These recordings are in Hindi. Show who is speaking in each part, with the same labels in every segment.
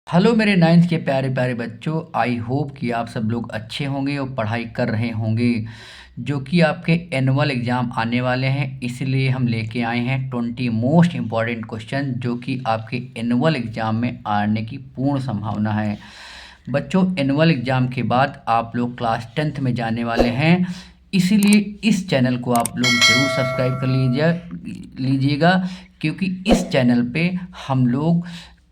Speaker 1: हेलो मेरे नाइन्थ के प्यारे प्यारे बच्चों। आई होप कि आप सब लोग अच्छे होंगे और पढ़ाई कर रहे होंगे। जो कि आपके एनुअल एग्ज़ाम आने वाले हैं, इसलिए हम लेके आए हैं 20 मोस्ट इम्पॉर्टेंट क्वेश्चन जो कि आपके एनुअल एग्ज़ाम में आने की पूर्ण संभावना है। बच्चों, एनुअल एग्ज़ाम के बाद आप लोग क्लास 10th में जाने वाले हैं, इसीलिए इस चैनल को आप लोग ज़रूर सब्सक्राइब कर लीजिएगा, क्योंकि इस चैनल पे हम लोग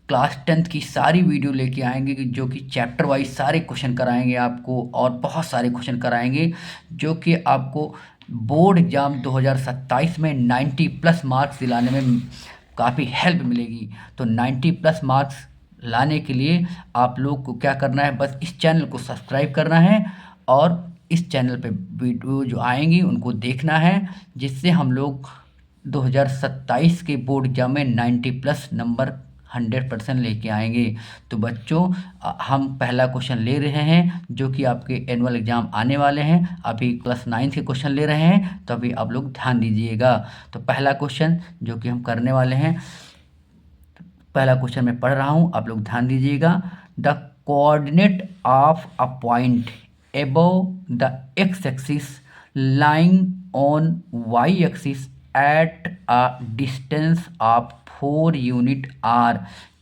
Speaker 1: क्लास 10th की सारी वीडियो लेके आएंगे जो कि चैप्टर वाइज सारे क्वेश्चन कराएंगे आपको, और बहुत सारे क्वेश्चन कराएंगे जो कि आपको बोर्ड एग्ज़ाम 2027 में 90 प्लस मार्क्स दिलाने में काफ़ी हेल्प मिलेगी। तो 90 प्लस मार्क्स लाने के लिए आप लोग को क्या करना है, बस इस चैनल को सब्सक्राइब करना है और इस चैनल पे वीडियो जो आएंगी उनको देखना है, जिससे हम लोग 2027 के बोर्ड एग्जाम में 90 प्लस नंबर 100% लेके आएंगे। तो बच्चों, हम पहला क्वेश्चन ले रहे हैं जो कि आपके एनुअल एग्ज़ाम आने वाले हैं। अभी क्लास 9 के क्वेश्चन ले रहे हैं, तो अभी आप लोग ध्यान दीजिएगा। तो पहला क्वेश्चन जो कि हम करने वाले हैं, पहला क्वेश्चन मैं पढ़ रहा हूँ, आप लोग ध्यान दीजिएगा। The coordinate of a point above the x-axis lying on y-axis at a distance of 4 unit r।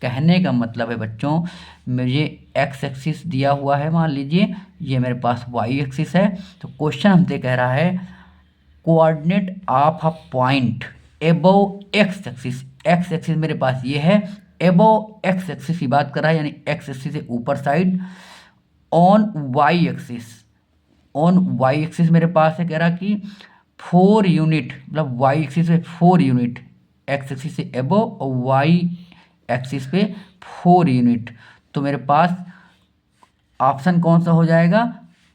Speaker 1: कहने का मतलब है बच्चों, मुझे x एक्सिस दिया हुआ है, मान लीजिए ये मेरे पास y एक्सिस है। तो क्वेश्चन हमसे कह रहा है coordinate of a point above x axis. X axis मेरे पास ये है, एबोव एक्स एक्सिस की बात कर रहा है, यानी एक्स एक्सिस से ऊपर side. On Y axis, on Y axis मेरे पास है, कह रहा कि 4 यूनिट, मतलब वाई एक्सिस पे 4 यूनिट, एक्स एक्सिस से एबोव और वाई एक्सिस पे 4 यूनिट। तो मेरे पास ऑप्शन कौन सा हो जाएगा?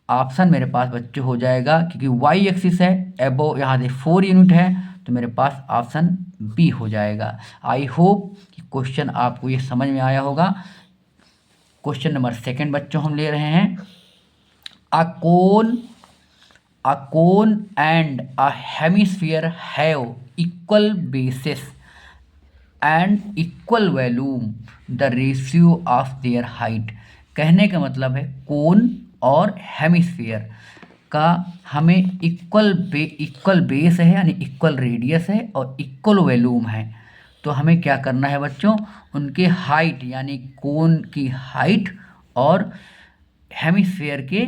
Speaker 1: ऑप्शन मेरे पास बच्चों हो जाएगा, क्योंकि वाई एक्सिस है, एबो यहाँ से 4 यूनिट है, तो मेरे पास ऑप्शन बी हो जाएगा। आई होप कि क्वेश्चन आपको ये समझ में आया होगा। क्वेश्चन नंबर सेकंड बच्चों हम ले रहे हैं। A cone and a hemisphere have equal bases and equal volume, the ratio of their height. कहने का मतलब है कोन और हेमिस्फीयर का हमें इक्वल बेस है, यानी इक्वल रेडियस है और इक्वल वॉल्यूम है। तो हमें क्या करना है बच्चों, उनके हाइट यानी कोन की हाइट और हेमिस्फीयर के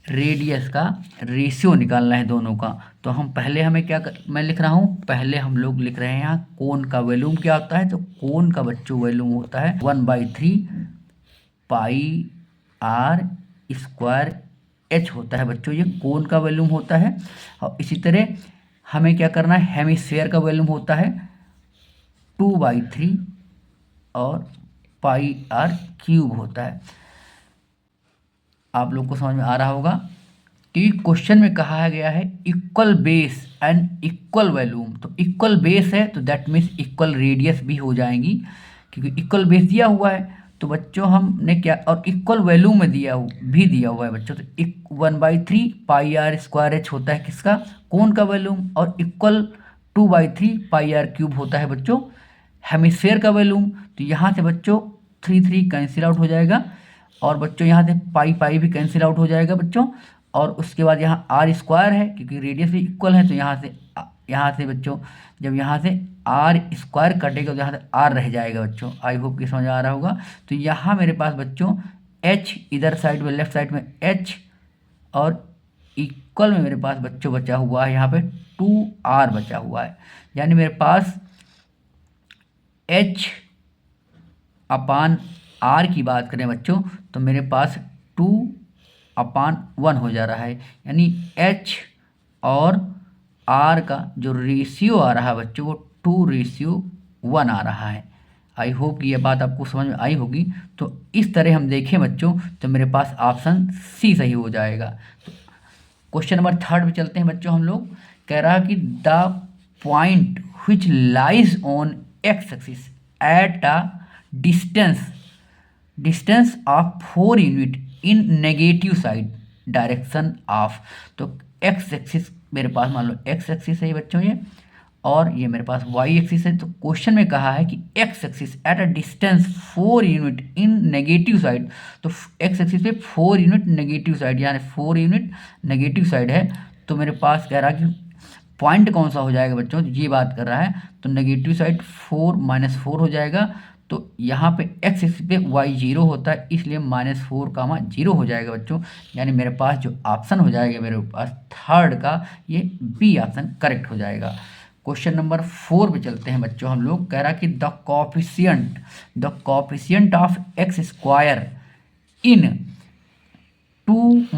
Speaker 1: रेडियस का रेशियो निकालना है दोनों का। तो हम पहले हमें मैं लिख रहा हूँ, पहले हम लोग लिख रहे हैं यहाँ कोन का वॉल्यूम क्या होता है। तो कोन का बच्चों वॉल्यूम होता है 1/3 पाई आर स्क्वायर एच होता है बच्चों, ये कोन का वॉल्यूम होता है। और इसी तरह हमें क्या करना है, हेमिस्फीयर का वॉल्यूम होता है 2/3 और पाई आर क्यूब होता है। आप लोग को समझ में आ रहा होगा कि क्वेश्चन में कहा गया है equal base and equal volume. तो इक्वल बेस है तो दैट मीन्स इक्वल रेडियस भी हो जाएंगी, क्योंकि इक्वल बेस दिया हुआ है। तो बच्चों हमने क्या, और इक्वल वॉल्यूम में भी दिया हुआ है बच्चों। तो 1/3 पाई आर स्क्वायर एच होता है किसका, कोन का वॉल्यूम, और इक्वल 2/3 पाई आर क्यूब होता है बच्चों हेमिस्फेयर का वॉल्यूम। तो यहाँ से बच्चों 3 कैंसिल आउट हो जाएगा, और बच्चों यहाँ से पाई पाई भी कैंसिल आउट हो जाएगा बच्चों। और उसके बाद यहाँ आर स्क्वायर है, क्योंकि रेडियस भी इक्वल है, तो यहाँ से बच्चों जब यहाँ से आर स्क्वायर कटेगा तो यहाँ से आर रह जाएगा बच्चों। आई होप कि समझ आ रहा होगा। तो यहाँ मेरे पास बच्चों एच, इधर साइड में लेफ्ट साइड में एच, और इक्वल में मेरे पास बच्चों बचा हुआ है यहाँ पे 2r बचा हुआ है। यानी मेरे पास एच अपान आर की बात करें बच्चों, तो मेरे पास 2/1 हो जा रहा है, यानी एच और आर का जो रेशियो आ रहा है बच्चों वो 2:1 आ रहा है। आई होप कि यह बात आपको समझ में आई होगी। तो इस तरह हम देखें बच्चों, तो मेरे पास ऑप्शन सी सही हो जाएगा। तो क्वेश्चन नंबर थर्ड पे चलते हैं बच्चों हम लोग। कह रहा कि the point which lies on x axis at a distance of 4 unit in negative side direction of. तो एक्स एक्सिस मेरे पास मान लो एक्स एक्सिस है बच्चों ये, और ये मेरे पास y एक्सिस है। तो क्वेश्चन में कहा है कि x axis at a distance 4 unit in negative side, तो x एक्सिस पे 4 यूनिट नेगेटिव साइड, यानी 4 यूनिट नेगेटिव साइड है। तो मेरे पास कह रहा है कि पॉइंट कौन सा हो जाएगा बच्चों, ये बात कर रहा है। तो नेगेटिव साइड 4 -4 हो जाएगा। तो यहाँ पे x एक्सिस पे y 0 होता है, इसलिए -4, 0 हो जाएगा बच्चों। यानी मेरे पास जो ऑप्शन हो जाएगा मेरे पास थर्ड का, ये बी ऑप्शन करेक्ट हो जाएगा। क्वेश्चन नंबर 4 पे चलते हैं बच्चों हम लोग। कह रहा कि the coefficient of x square in 2 -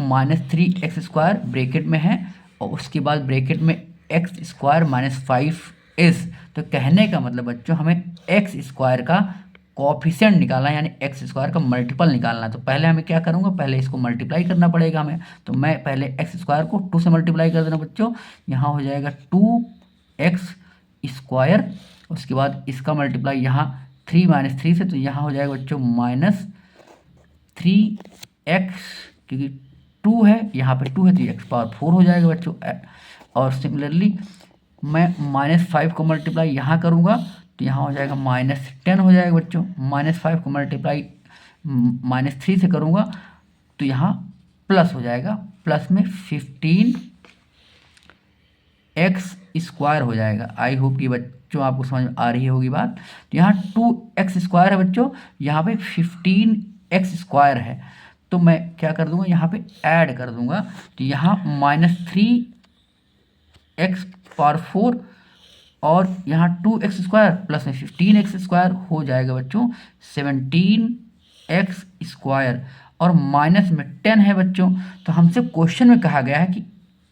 Speaker 1: 3x² bracket में है, और उसके बाद ब्रैकेट में x² - 5 तो कहने का मतलब बच्चों हमें एक्स स्क्वायर का कॉफिशिएंट निकालना है, यानी एक्स स्क्वायर का मल्टीपल निकालना है। तो पहले हमें क्या करूँगा, पहले इसको मल्टीप्लाई करना पड़ेगा हमें। तो मैं पहले एक्स स्क्वायर को 2 से मल्टीप्लाई कर देना बच्चों। यहाँ हो जाएगा 2x², उसके बाद इसका मल्टीप्लाई यहाँ 3 - 3 से, तो यहाँ हो जाएगा बच्चों -3x, क्योंकि 2 है, यहाँ पे 2 है तो x⁴ हो जाएगा बच्चों। और सिमिलरली मैं -5 को मल्टीप्लाई यहाँ करूँगा, तो यहाँ हो जाएगा -10 हो जाएगा बच्चों। -5 को मल्टीप्लाई -3 से करूँगा, तो यहाँ प्लस हो जाएगा, प्लस में 15x² हो जाएगा। आई होप कि बच्चों आपको समझ में आ रही होगी बात। तो यहाँ 2x² है बच्चों, यहाँ पे 15x² है। तो मैं क्या कर दूंगा, यहाँ पे ऐड कर दूंगा। तो यहाँ -3x⁴ और यहाँ 2x² प्लस में 15x² हो जाएगा बच्चों 17x², और माइनस में 10 है बच्चों। तो हमसे क्वेश्चन में कहा गया है कि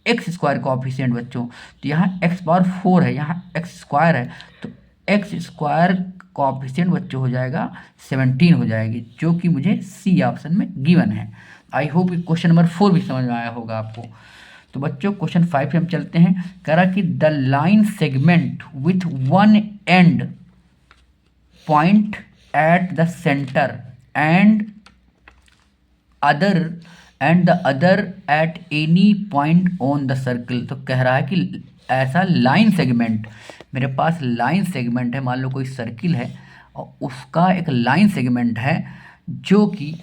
Speaker 1: x² कॉफिशिएंट बच्चों, तो यहाँ x⁴ है, यहाँ x² है, तो x² कॉफिशिएंट बच्चों हो जाएगा 17 हो जाएगी, जो कि मुझे सी ऑप्शन में गिवन है। आई होप कि क्वेश्चन नंबर 4 भी समझ में आया होगा आपको। तो बच्चों क्वेश्चन 5 पे हम चलते हैं। कह रहा कि the line segment with one and point at the centre and the other at any point on the circle. तो कह रहा है कि ऐसा लाइन सेगमेंट, मेरे पास लाइन सेगमेंट है, मान लो कोई सर्किल है और उसका एक लाइन सेगमेंट है जो कि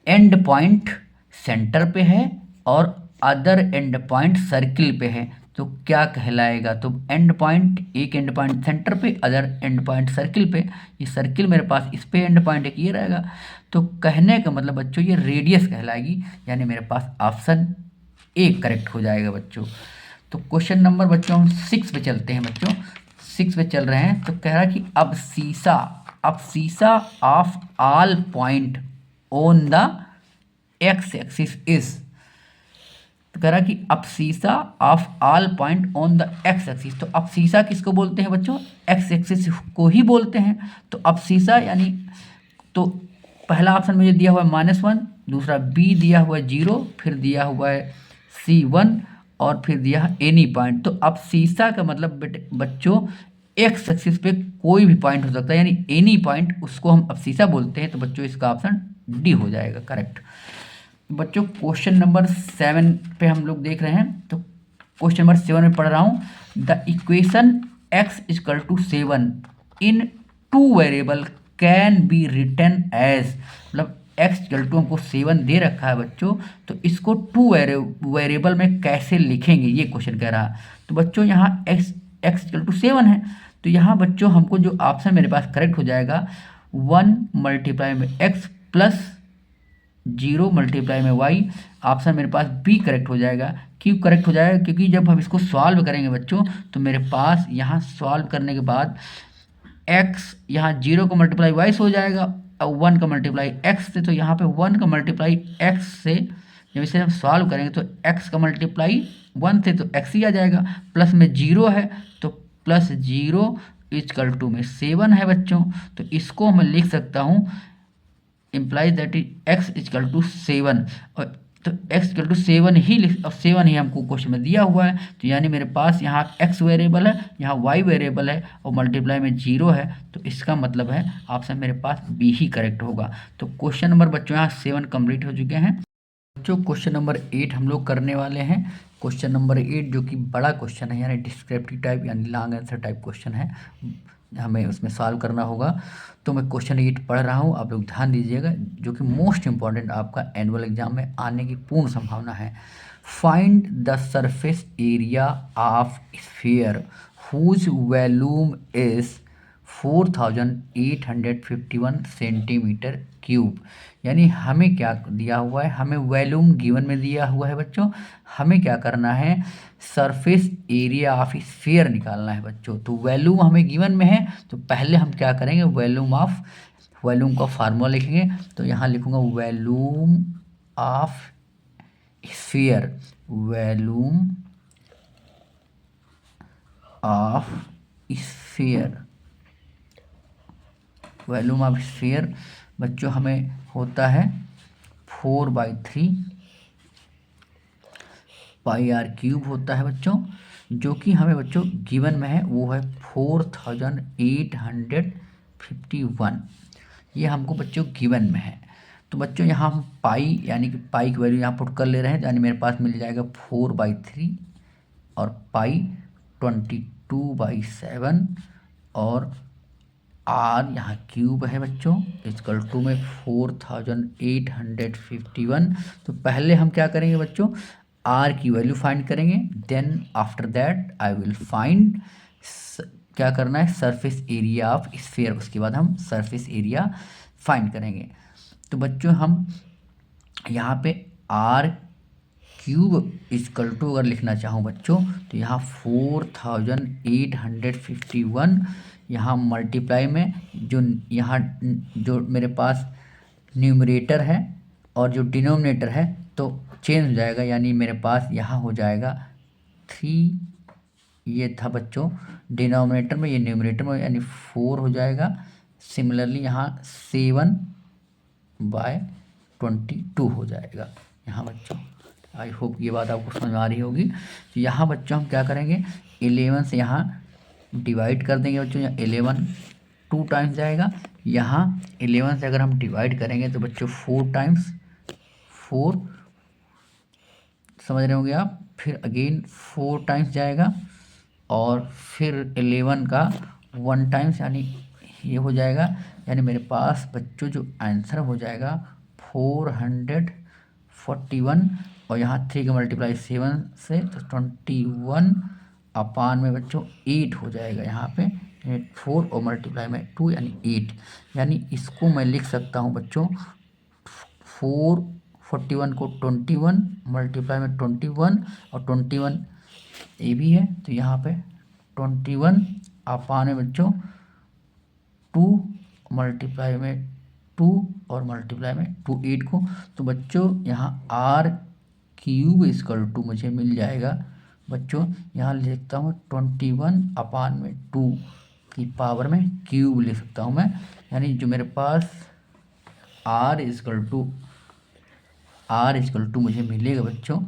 Speaker 1: एंड पॉइंट सेंटर पे है और अदर एंड पॉइंट सर्किल पे है। तो क्या कहलाएगा, तो एंड पॉइंट, एक एंड पॉइंट सेंटर पे, अदर एंड पॉइंट सर्किल पे। ये सर्किल मेरे पास इस पे एंड पॉइंट एक ये रहेगा। तो कहने का मतलब बच्चों ये रेडियस कहलाएगी, यानी मेरे पास ऑप्शन ए करेक्ट हो जाएगा बच्चों। तो क्वेश्चन नंबर बच्चों हम 6 पे चलते हैं बच्चों, 6 पे चल रहे हैं। तो कह रहा है कि abscissa of all point on the X axis is. तो कह रहा है कि abscissa of all point on the X axis. तो अब्सीसा किसको बोलते हैं बच्चों, एक्स एक्सिस को ही बोलते हैं। तो अब्सीसा यानी, तो पहला ऑप्शन मुझे दिया हुआ है -1, दूसरा बी दिया हुआ है 0, फिर दिया हुआ है सी 1 और फिर दिया है एनी पॉइंट। तो अब्सीसा का मतलब बच्चों एक्स एक्सिस पे कोई भी पॉइंट हो सकता है, यानी एनी पॉइंट, उसको हम अब्सीसा बोलते हैं। तो बच्चों इसका ऑप्शन डी हो जाएगा करेक्ट। बच्चों क्वेश्चन नंबर 7 पे हम लोग देख रहे हैं। तो क्वेश्चन नंबर 7 में पढ़ रहा हूँ। The equation x = 7 in 2 variable can be written as, मतलब x = हमको 7 दे रखा है बच्चों, तो इसको 2 वेरिएबल में कैसे लिखेंगे, ये क्वेश्चन कह रहा है। तो बच्चों यहाँ x = 7 है, तो यहाँ बच्चों हमको जो ऑप्शन मेरे पास करेक्ट हो जाएगा 1 × में x प्लस 0 × में y। ऑप्शन मेरे पास बी करेक्ट हो जाएगा। क्यों करेक्ट हो जाएगा, क्योंकि जब हम इसको सॉल्व करेंगे बच्चों, तो मेरे पास यहाँ सॉल्व करने के बाद x यहाँ 0 का मल्टीप्लाई y से हो जाएगा और 1 का मल्टीप्लाई x से। तो यहाँ पे 1 का मल्टीप्लाई x से जब इसे हम सॉल्व करेंगे तो x का मल्टीप्लाई 1 से तो x ही आ जाएगा, प्लस में 0 है तो प्लस 0 = में 7 है बच्चों। तो इसको मैं लिख सकता हूँ इम्प्लाइज दैट x = 7, और तो x = 7 ही अब 7 ही हमको क्वेश्चन में दिया हुआ है। तो यानी मेरे पास यहाँ x वेरिएबल है, यहाँ y वेरिएबल है और मल्टीप्लाई में 0 है। तो इसका मतलब है ऑप्शन मेरे पास बी ही करेक्ट होगा। तो क्वेश्चन नंबर बच्चों यहाँ 7 कंप्लीट हो चुके हैं। बच्चों क्वेश्चन नंबर 8 हम लोग करने वाले हैं। क्वेश्चन नंबर 8 जो कि बड़ा क्वेश्चन है, यानी डिस्क्रिप्टिव टाइप यानी लॉन्ग आंसर टाइप क्वेश्चन है, हमें उसमें सॉल्व करना होगा। तो मैं क्वेश्चन 8 पढ़ रहा हूँ, आप लोग ध्यान दीजिएगा, जो कि मोस्ट इंपॉर्टेंट आपका एनुअल एग्जाम में आने की पूर्ण संभावना है। Find the surface area of sphere whose volume is 4851 centimetre cube. यानी हमें क्या दिया हुआ है, हमें वॉल्यूम गिवन में दिया हुआ है बच्चों, हमें क्या करना है, सरफेस एरिया ऑफ स्फीयर निकालना है बच्चों। तो वॉल्यूम हमें गिवन में है, तो पहले हम क्या करेंगे, वॉल्यूम का फार्मूला लिखेंगे। तो यहाँ लिखूंगा volume of sphere, volume of sphere, volume of sphere बच्चों हमें होता है 4/3 पाई आर क्यूब होता है बच्चों, जो कि हमें बच्चों गिवन में है, वो है 4851। ये हमको बच्चों गिवन में है। तो बच्चों यहाँ हम पाई यानी कि पाई की वैल्यू यहाँ पुट कर ले रहे हैं, यानी मेरे पास मिल जाएगा 4/3 और पाई 22/7 और आर यहाँ क्यूब है बच्चों, इक्वल टू में 4851। तो पहले हम क्या करेंगे बच्चों, आर की वैल्यू फाइंड करेंगे, then after that I will find क्या करना है, सरफेस एरिया ऑफ स्फीयर। उसके बाद हम सरफेस एरिया फाइंड करेंगे। तो बच्चों हम यहाँ पे आर क्यूब इक्वल टू अगर लिखना चाहूँ बच्चों, तो यहाँ 4851 यहाँ मल्टीप्लाई में जो यहाँ जो मेरे पास न्यूमरेटर है और जो डिनोमिनेटर है तो चेंज हो जाएगा, यानी मेरे पास यहाँ हो जाएगा 3, ये था बच्चों डिनोमिनेटर में, ये न्यूमरेटर में, यानी 4 हो जाएगा। सिमिलरली यहाँ 7/22 हो जाएगा यहाँ बच्चों। आई होप ये बात आपको समझ में आ रही होगी। तो यहाँ बच्चों हम क्या करेंगे, 11 से यहाँ डिवाइड कर देंगे बच्चों, यहाँ 11 2 टाइम्स जाएगा। यहाँ 11 से अगर हम डिवाइड करेंगे तो बच्चों 4 टाइम्स 4, समझ रहे होंगे आप, फिर अगेन 4 टाइम्स जाएगा और फिर 11 का 1 टाइम्स, यानी ये हो जाएगा। यानी मेरे पास बच्चों जो आंसर हो जाएगा 441 और यहाँ 3 का मल्टीप्लाई 7 से तो 21 अपान में बच्चों 8 हो जाएगा यहाँ पे, 4 और मल्टीप्लाई में 2 यानी 8। यानी इसको मैं लिख सकता हूँ बच्चों 441 को 21 मल्टीप्लाई में 21 और 21 ये भी है, तो यहाँ पे 21 अपान में बच्चों 2 मल्टीप्लाई में 2 और मल्टीप्लाई में 2 8 को। तो बच्चों यहाँ आर क्यूब इक्वल टू मुझे मिल जाएगा बच्चों, यहाँ लिखता हूँ 21 अपान में 2 की पावर में क्यूब लिख सकता हूँ मैं, यानी जो मेरे पास आर इक्वल टू मुझे मिलेगा बच्चों,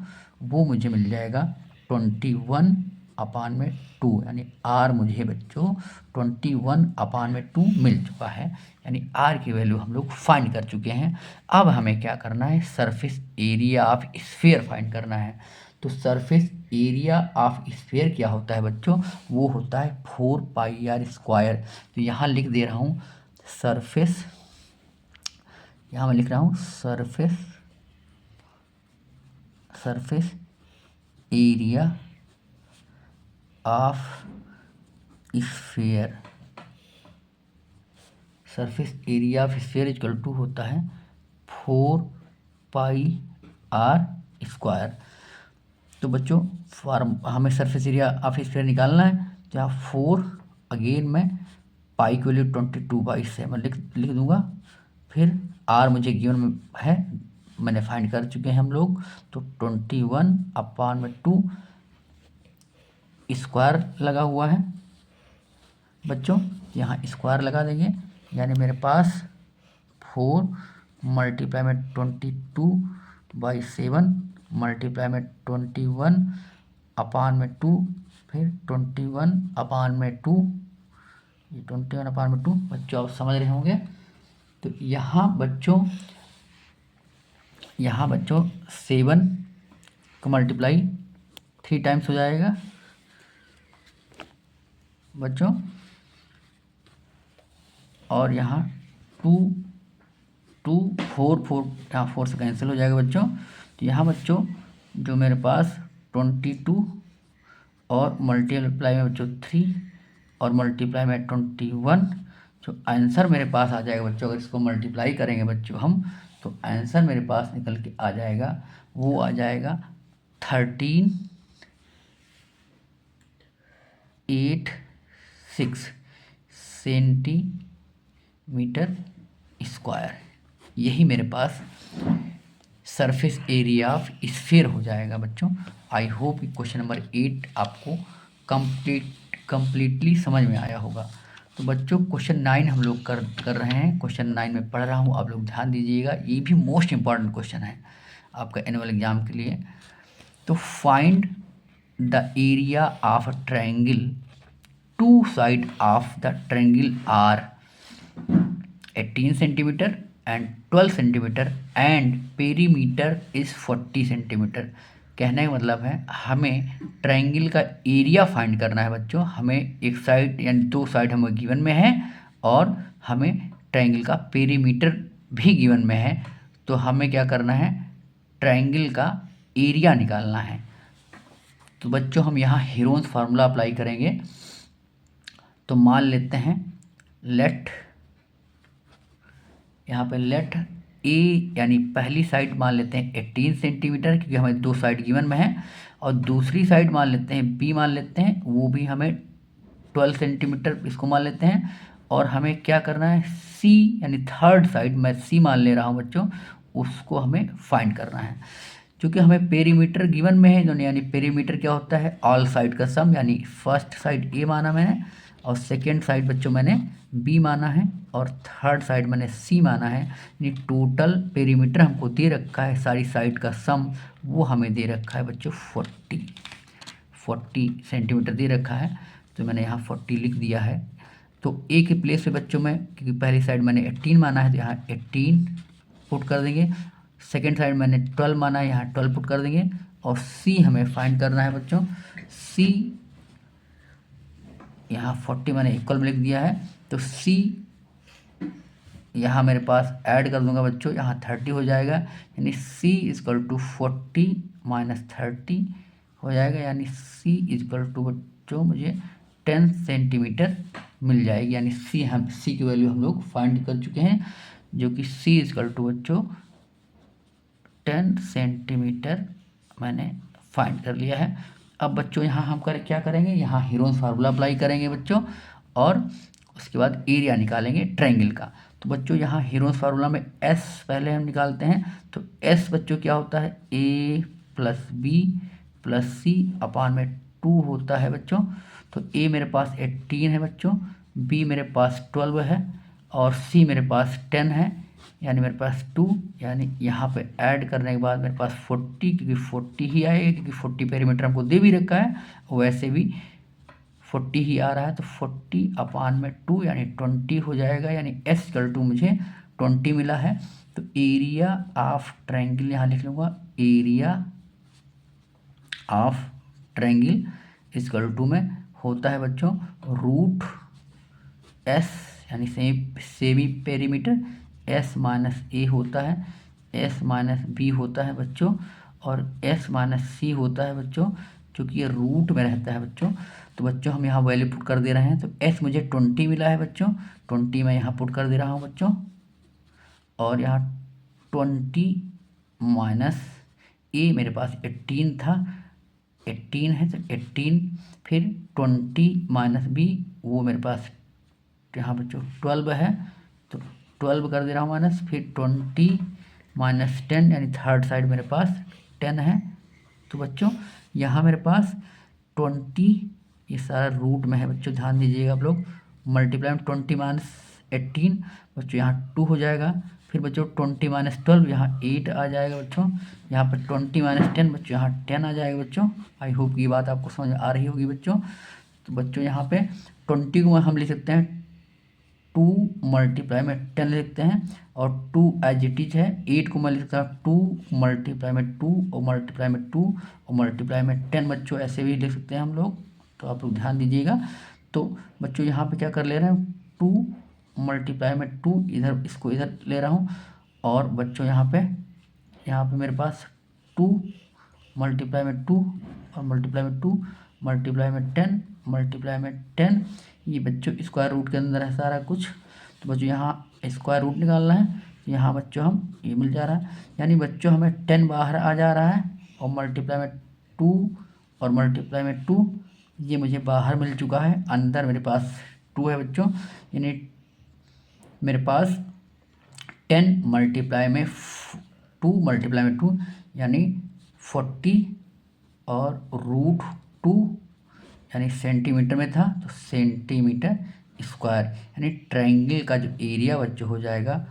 Speaker 1: वो मुझे मिल जाएगा 21 अपान में 2, यानी आर मुझे बच्चों 21 अपान में 2 मिल चुका है। यानी आर की वैल्यू हम लोग फाइंड कर चुके हैं। अब हमें क्या करना है, surface area of sphere find करना है। तो सरफेस एरिया ऑफ स्फीयर क्या होता है बच्चों, वो होता है 4πr²। तो यहाँ लिख दे रहा हूँ सरफेस, यहाँ मैं लिख रहा हूँ surface area of sphere, surface area of sphere equal to होता है 4πr²। तो बच्चों हमें सरफेस एरिया ऑफ स्फीयर निकालना है, तो यहाँ 4 अगेन में पाई की वैल्यू 22/7 लिख दूंगा, फिर आर मुझे गिवन में है, मैंने फाइंड कर चुके हैं हम लोग। तो 21 अपान में 2 स्क्वायर लगा हुआ है बच्चों, यहाँ स्क्वायर लगा देंगे, यानी मेरे पास 4 मल्टीप्लाई में 22/7 मल्टीप्लाई में 21 अपान में 2, फिर 21 अपान में 2, ये 21 अपान में 2 बच्चों आप समझ रहे होंगे। तो यहाँ बच्चों यहाँ बच्चों 7 का मल्टीप्लाई 3 टाइम्स हो जाएगा बच्चों, और यहाँ 2 2 4 4 यहाँ 4 से कैंसिल हो जाएगा बच्चों। तो यहाँ बच्चों जो मेरे पास 22 और मल्टीप्लाई में बच्चों 3 और मल्टीप्लाई में 21, जो आंसर मेरे पास आ जाएगा बच्चों, अगर इसको मल्टीप्लाई करेंगे बच्चों हम, तो आंसर मेरे पास निकल के आ जाएगा, वो आ जाएगा 1386 सेंटीमीटर स्क्वायर। यही मेरे पास सरफेस एरिया ऑफ स्फीयर हो जाएगा बच्चों। आई होप कि क्वेश्चन नंबर 8 आपको कंप्लीटली समझ में आया होगा। तो बच्चों क्वेश्चन 9 हम लोग कर रहे हैं। क्वेश्चन 9 में पढ़ रहा हूँ, आप लोग ध्यान दीजिएगा, ये भी मोस्ट इंपॉर्टेंट क्वेश्चन है आपका एनुअल एग्जाम के लिए। तो find the area of a triangle, two side of the triangle are 18 centimetre and 12 centimetre and perimeter is 40 centimetre. कहने का मतलब है हमें ट्रायंगल का एरिया फाइंड करना है बच्चों। हमें एक साइड यानी 2 साइड हमें गिवन में है, और हमें ट्रायंगल का पेरीमीटर भी गिवन में है। तो हमें क्या करना है, ट्रायंगल का एरिया निकालना है। तो बच्चों हम यहाँ हीरोन्स फार्मूला अप्लाई करेंगे। तो मान लेते हैं लेट, यहाँ पे लेट ए यानी पहली साइड मान लेते हैं 18 सेंटीमीटर, क्योंकि हमें 2 साइड गिवन में है, और दूसरी साइड मान लेते हैं बी मान लेते हैं, वो भी हमें 12 सेंटीमीटर इसको मान लेते हैं। और हमें क्या करना है, सी यानी थर्ड साइड मैं सी मान ले रहा हूँ बच्चों, उसको हमें फाइंड करना है। क्योंकि हमें पेरीमीटर गिवन में है, यानी पेरीमीटर क्या होता है, ऑल साइड का सम, यानी फर्स्ट साइड ए माना मैंने, और सेकेंड साइड बच्चों मैंने बी माना है, और थर्ड साइड मैंने सी माना है। यानी टोटल पेरीमीटर हमको दे रखा है, सारी साइड का सम वो हमें दे रखा है बच्चों 40 सेंटीमीटर दे रखा है। तो मैंने यहाँ 40 लिख दिया है। तो ए के प्लेस पे बच्चों में, क्योंकि पहली साइड मैंने 18 माना है, तो यहाँ 18 पुट कर देंगे। सेकेंड साइड मैंने 12 माना है, यहाँ 12 पुट कर देंगे। और सी हमें फाइंड करना है बच्चों। सी यहाँ 40 मैंने इक्वल में लिख दिया है, तो सी यहाँ मेरे पास ऐड कर दूंगा बच्चों, यहाँ 30 हो जाएगा, यानी सी इजकल टू 40 माइनस 30 हो जाएगा, यानी सी इजकल टू बच्चों मुझे 10 सेंटीमीटर मिल जाएगी। यानी सी की वैल्यू हम लोग फाइंड कर चुके हैं, जो कि सी इजकल टू बच्चों 10 सेंटीमीटर मैंने फाइंड कर लिया है। अब बच्चों यहाँ हम क्या करेंगे, यहाँ हीरोन्स फार्मूला अप्लाई करेंगे बच्चों, और उसके बाद एरिया निकालेंगे ट्रायंगल का। तो बच्चों यहाँ हीरोन्स फार्मूला में एस पहले हम निकालते हैं। तो एस बच्चों क्या होता है, ए प्लस बी प्लस सी अपान में 2 होता है बच्चों। तो ए मेरे पास 18 है बच्चों, बी मेरे पास 12 है, और सी मेरे पास 10 है, यानी मेरे पास 2, यानी यहाँ पे ऐड करने के बाद मेरे पास 40, क्योंकि 40 ही आएगा, क्योंकि 40 पेरीमीटर हमको दे भी रखा है, वैसे भी 40 ही आ रहा है। तो 40 अपान में 2 यानी 20 हो जाएगा, यानी एस इक्वल टू मुझे 20 मिला है। तो एरिया ऑफ ट्रायंगल यहाँ लिख लूँगा, area of triangle equal to में होता है बच्चों रूट एस यानी semi perimeter, S minus A होता है, एस माइनस बी होता है बच्चों, और एस माइनस सी होता है बच्चों, क्योंकि ये रूट में रहता है बच्चों। तो बच्चों हम यहाँ वैल्यू पुट कर दे रहे हैं। तो एस मुझे 20 मिला है बच्चों, 20 मैं यहाँ पुट कर दे रहा हूँ बच्चों, और यहाँ 20 माइनस ए मेरे पास 18 था, 18 है, तो 18 फिर 20 माइनस बी, वो मेरे पास यहाँ बच्चों 12 है, तो 12 कर दे रहा हूँ माइनस, फिर 20 माइनस 10, यानी थर्ड साइड मेरे पास 10 है। तो बच्चों यहाँ मेरे पास 20, ये सारा रूट में है बच्चों, ध्यान दीजिएगा आप लोग। मल्टीप्लाई में 20 माइनस 18 बच्चों यहाँ 2 हो जाएगा, फिर बच्चों 20 माइनस 12 यहाँ 8 आ जाएगा बच्चों, यहाँ पर 20 माइनस 10 बच्चों यहाँ 10 आ जाएगा बच्चों। आई होप ये बात आपको समझ आ रही होगी बच्चों। तो बच्चों यहाँ पे 20 को हम लिख सकते हैं टू मल्टीप्लाई में 10 लिखते हैं, और 2 एज इट इज है। 8 को मैं लिखता हूँ 2 मल्टीप्लाई में 2 और मल्टीप्लाई में 2 और मल्टीप्लाई में 10 बच्चों, ऐसे भी लिख सकते हैं हम लोग, तो आप लोग ध्यान दीजिएगा। तो बच्चों यहाँ पे क्या कर ले रहे हैं, 2 मल्टीप्लाई में 2, इधर इसको इधर ले रहा हूँ, और बच्चों यहाँ पे मेरे पास 2 मल्टीप्लाई में 2 और मल्टीप्लाई में 2 मल्टीप्लाई में 10 मल्टीप्लाई में 10, ये बच्चों स्क्वायर रूट के अंदर है सारा कुछ। तो बच्चों यहाँ स्क्वायर रूट निकालना है, यहाँ बच्चों हम ये मिल जा रहा है, यानी बच्चों हमें 10 बाहर आ जा रहा है, और मल्टीप्लाई में 2 और मल्टीप्लाई में 2 ये मुझे बाहर मिल चुका है, अंदर मेरे पास 2 है बच्चों, यानी मेरे पास 10 मल्टीप्लाई में 2 मल्टीप्लाई में 2 यानी 40 और रूट 2, यानी सेंटीमीटर में था तो सेंटीमीटर स्क्वायर, यानी ट्रायंगल का जो एरिया बच्चों हो जाएगा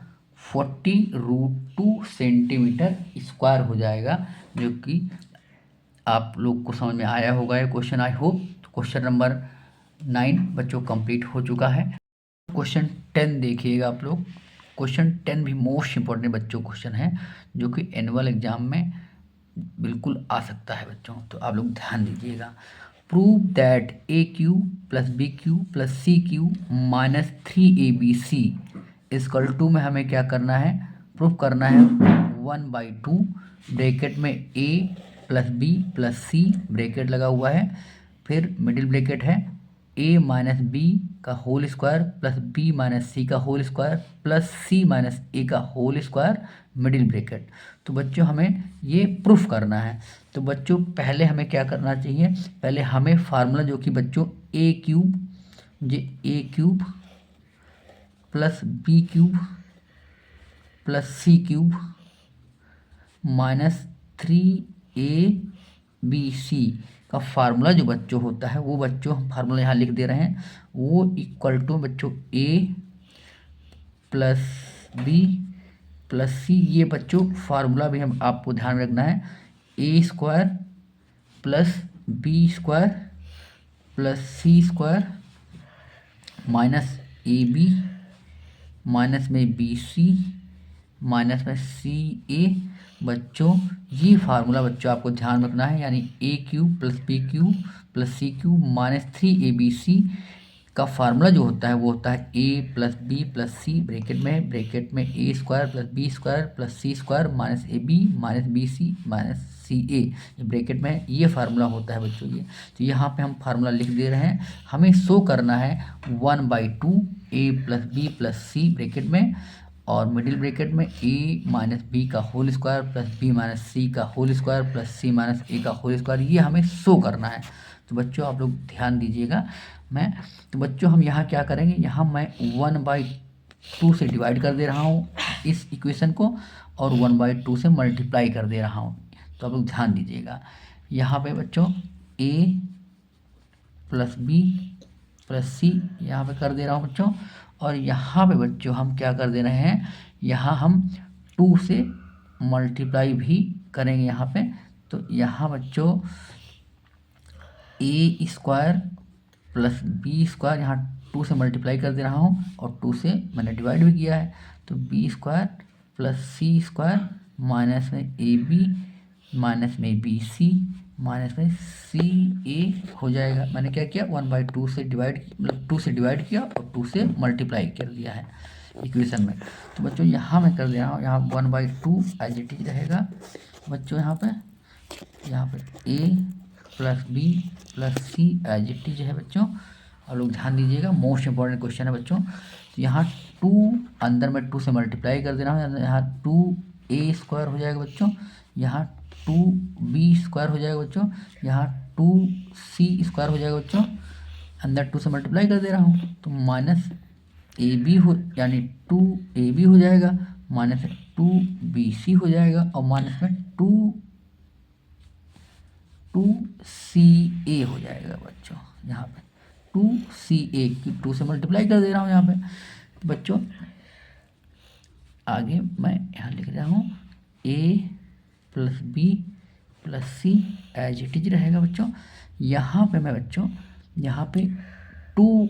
Speaker 1: 40√2 सेंटीमीटर स्क्वायर हो जाएगा, जो कि आप लोग को समझ में आया होगा ये क्वेश्चन, आई होप। तो क्वेश्चन नंबर 9 बच्चों कंप्लीट हो चुका है। क्वेश्चन 10 देखिएगा आप लोग। क्वेश्चन 10 भी मोस्ट इंपॉर्टेंट बच्चों क्वेश्चन है, जो कि एनुअल एग्जाम में बिल्कुल आ सकता है बच्चों, तो आप लोग ध्यान दीजिएगा। Prove that AQ plus BQ plus CQ minus 3ABC equal to में हमें क्या करना है, प्रूफ करना है 1/2 ब्रैकेट में A plus B plus C bracket लगा हुआ है, फिर मिडिल ब्रैकेट है A माइनस बी का whole square plus B minus C का whole square plus C minus A का होल स्क्वायर मिडिल ब्रैकेट। तो बच्चों हमें ये प्रूफ करना है। तो बच्चों पहले हमें क्या करना चाहिए, पहले हमें फार्मूला जो कि बच्चों A³ plus B³ plus C³ minus 3ABC का फार्मूला जो बच्चों होता है, वो बच्चों हम फार्मूला यहाँ लिख दे रहे हैं, वो इक्वल टू बच्चों A plus B plus C, ये बच्चों फार्मूला भी हम आपको ध्यान में रखना है, A² plus B² plus C² minus AB minus में BC माइनस में CA बच्चों, ये फार्मूला बच्चों आपको ध्यान रखना है, यानी AQ plus BQ plus CQ minus 3ABC का फार्मूला जो होता है वो होता है A plus B plus C bracket में A² plus B² plus C² minus AB minus BC minus CA, bracket में ये फार्मूला होता है बच्चों ये। तो यहाँ पे हम फार्मूला लिख दे रहे हैं, हमें शो करना है 1/2 A plus B plus C bracket में, और मिडिल ब्रैकेट में A माइनस बी का whole square plus B minus C का whole square plus C minus A का होल स्क्वायर, ये हमें शो करना है। तो बच्चों आप लोग ध्यान दीजिएगा। तो बच्चों हम यहाँ क्या करेंगे, यहाँ मैं 1/2 से डिवाइड कर दे रहा हूँ इस इक्वेशन को, और 1/2 से मल्टीप्लाई कर दे रहा हूँ। तो आप लोग ध्यान दीजिएगा, यहाँ पे बच्चों A plus B plus C यहाँ पे कर दे रहा हूँ बच्चों, और यहाँ पे बच्चों हम क्या कर दे रहे हैं, यहाँ हम 2 से मल्टीप्लाई भी करेंगे यहाँ पे। तो यहाँ बच्चों A² प्लस B² यहाँ 2 से मल्टीप्लाई कर दे रहा हूँ, और 2 से मैंने डिवाइड भी किया है, तो B² प्लस C² माइनस में AB माइनस में BC माइनस में CA हो जाएगा। मैंने क्या किया, 1/2 से डिवाइड, मतलब 2 से डिवाइड किया और 2 से मल्टीप्लाई कर दिया है इक्वेशन में। तो बच्चों यहाँ मैं कर दे रहा हूँ, यहाँ 1/2 एज इट इज रहेगा बच्चों, यहाँ पे A plus B plus C as it is है बच्चों। आप लोग ध्यान दीजिएगा, मोस्ट इंपॉर्टेंट क्वेश्चन है बच्चों। तो यहाँ 2 अंदर में 2 से मल्टीप्लाई कर दे रहा हूँ, यहाँ 2A² हो जाएगा बच्चों, यहाँ 2B² हो जाएगा बच्चों, यहाँ 2C² हो जाएगा बच्चों, अंदर 2 से मल्टीप्लाई कर दे रहा हूँ, तो माइनस AB हो, यानी 2AB हो जाएगा, माइनस 2BC हो जाएगा, और माइनस में 2CA हो जाएगा बच्चों, यहाँ पे 2CA की 2 से मल्टीप्लाई कर दे रहा हूँ यहाँ पे। तो बच्चों आगे मैं यहाँ लिख रहा हूँ A plus B plus C as it is रहेगा बच्चों। यहाँ पे मैं बच्चों यहाँ पे 2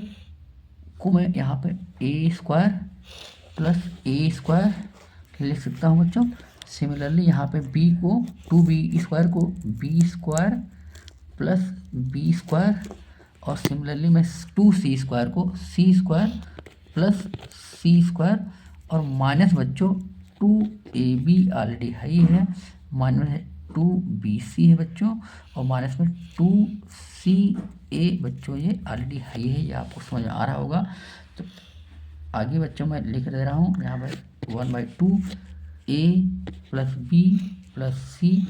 Speaker 1: को मैं यहाँ पे ए स्क्वायर प्लस ए स्क्वायर लिख सकता हूँ बच्चों। सिमिलरली यहाँ पे बी को 2b स्क्वायर को B square plus B square, और सिमिलरली मैं 2c स्क्वायर को C square plus C square, और माइनस बच्चों 2ab ऑलरेडी हाई है, माइनस 2bc है बच्चों, और माइनस में 2ca बच्चों ये ऑलरेडी हाई है, ये आपको समझ में आ रहा होगा। तो आगे बच्चों मैं लिख दे रहा हूँ यहाँ पर 1/2 a प्लस बी प्लस सी।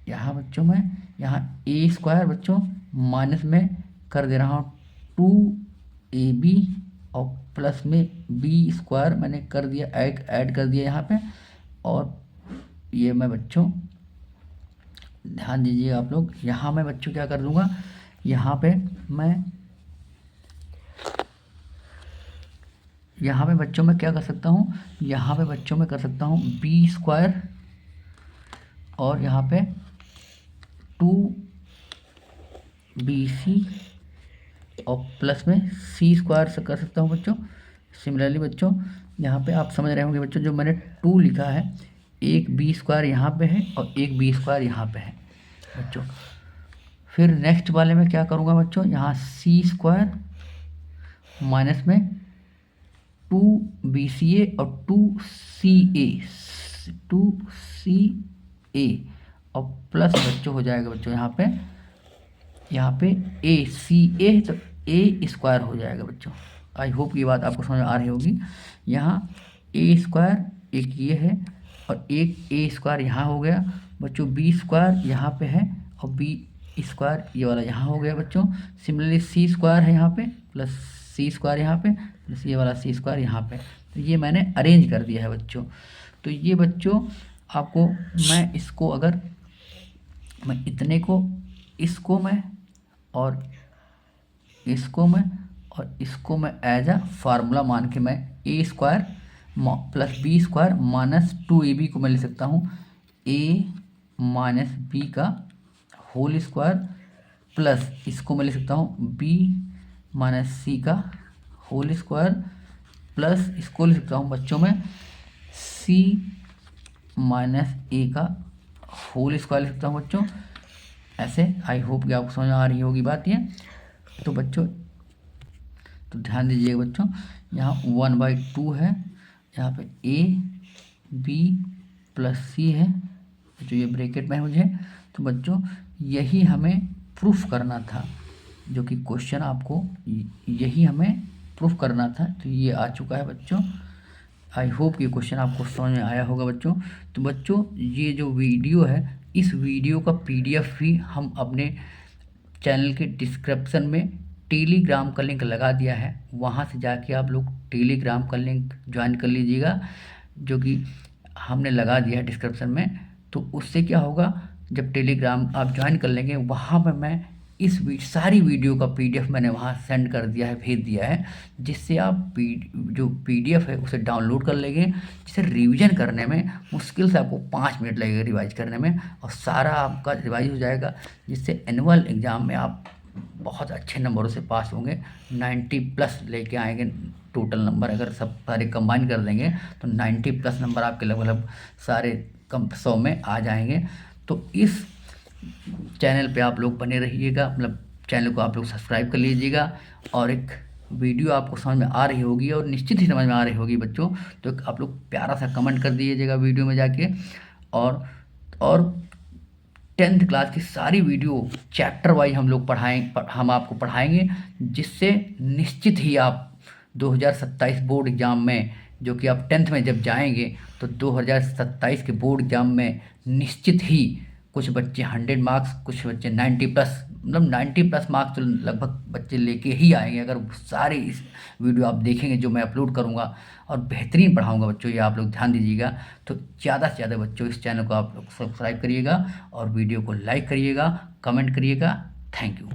Speaker 1: यहाँ बच्चों मैं यहाँ ए स्क्वायर बच्चों माइनस में कर दे रहा हूँ 2ab, और प्लस में बी स्क्वायर मैंने कर दिया, ऐड कर दिया यहाँ पे। और ये मैं बच्चों ध्यान दीजिए आप लोग, यहाँ मैं बच्चों क्या कर दूँगा, यहाँ पे बच्चों मैं क्या कर सकता हूँ, यहाँ पे बच्चों में कर सकता हूँ बी स्क्वायर, और यहाँ पे 2bc और प्लस में सी स्क्वायर से कर सकता हूँ बच्चों। सिमिलरली बच्चों यहाँ पे आप समझ रहे होंगे बच्चों, जो मैंने 2 लिखा है, एक बी स्क्वायर यहाँ पे है और एक बी स्क्वायर यहाँ पे है बच्चों। फिर नेक्स्ट वाले में क्या करूँगा बच्चों, यहाँ सी स्क्वायर माइनस में 2bca और 2ca और प्लस बच्चों हो जाएगा बच्चों यहाँ पे a तो a स्क्वायर हो जाएगा बच्चों। आई होप ये बात आपको समझ आ रही होगी। यहाँ a स्क्वायर एक ये है और एक a स्क्वायर यहाँ हो गया बच्चों, b स्क्वायर यहाँ पे है और b स्क्वायर ये वाला यहाँ हो गया बच्चों। सिमिलरली c स्क्वायर है यहाँ पे प्लस c स्क्वायर यहाँ पे प्लस ये वाला c स्क्वायर यहाँ पे। तो ये मैंने अरेंज कर दिया है बच्चों। तो ये बच्चों आपको मैं इसको अगर मैं इतने को इसको मैं और इसको मैं एज अ फार्मूला मान के मैं A square plus B square minus 2ab को मैं लिख सकता हूँ a माइनस बी का होल स्क्वायर प्लस इसको मैं लिख सकता हूँ b माइनस सी का होल स्क्वायर प्लस इसको लिख सकता हूँ बच्चों में c माइनस a का होल स्क्वायर लिख सकता हूँ बच्चों। ऐसे आई होप कि आपको समझ आ रही होगी बात ये। तो बच्चों तो ध्यान दीजिएगा बच्चों, यहाँ 1/2 है, यहाँ पे a b प्लस सी है जो ये ब्रैकेट में है मुझे। तो बच्चों यही हमें प्रूफ करना था, जो कि क्वेश्चन आपको यही हमें प्रूफ करना था। तो ये आ चुका है बच्चों। आई होप ये क्वेश्चन आपको समझ में आया होगा बच्चों। तो बच्चों ये जो वीडियो है, इस वीडियो का PDF भी हम अपने चैनल के डिस्क्रिप्शन में टेलीग्राम का लिंक लगा दिया है, वहाँ से जाके आप लोग टेलीग्राम का लिंक ज्वाइन कर लीजिएगा, जो कि हमने लगा दिया है डिस्क्रिप्शन में। तो उससे क्या होगा, जब टेलीग्राम आप ज्वाइन कर लेंगे, वहाँ पर मैं इस सारी वीडियो का PDF मैंने वहाँ सेंड कर दिया है, भेज दिया है, जिससे आप जो PDF है उसे डाउनलोड कर लेंगे, जिसे रिवीजन करने में मुश्किल से आपको 5 मिनट लगेगा रिवाइज करने में, और सारा आपका रिवाइज हो जाएगा, जिससे एनुअल एग्ज़ाम में आप बहुत अच्छे नंबरों से पास होंगे। 90+ लेके आएंगे टोटल नंबर, अगर सब सारे कंबाइन कर देंगे तो 90+ नंबर आपके लगभग सारे कम 100 में आ जाएंगे। तो इस चैनल पे आप लोग बने रहिएगा, मतलब चैनल को आप लोग सब्सक्राइब कर लीजिएगा, और एक वीडियो आपको समझ में आ रही होगी और निश्चित ही समझ में आ रही होगी बच्चों, तो आप लोग प्यारा सा कमेंट कर दीजिएगा वीडियो में जाके। और 10th क्लास की सारी वीडियो चैप्टर वाइज हम आपको पढ़ाएंगे, जिससे निश्चित ही आप 2027 बोर्ड एग्ज़ाम में, जो कि आप 10th में जब जाएंगे तो 2027 के बोर्ड एग्ज़ाम में निश्चित ही कुछ बच्चे 100 मार्क्स, कुछ बच्चे 90+, मतलब 90+ मार्क्स तो लगभग बच्चे लेके ही आएंगे, अगर सारे इस वीडियो आप देखेंगे जो मैं अपलोड करूंगा, और बेहतरीन पढ़ाऊंगा बच्चों, ये आप लोग ध्यान दीजिएगा। तो ज़्यादा से ज़्यादा बच्चों इस चैनल को आप लोग सब्सक्राइब करिएगा और वीडियो को लाइक करिएगा, कमेंट करिएगा। Thank you.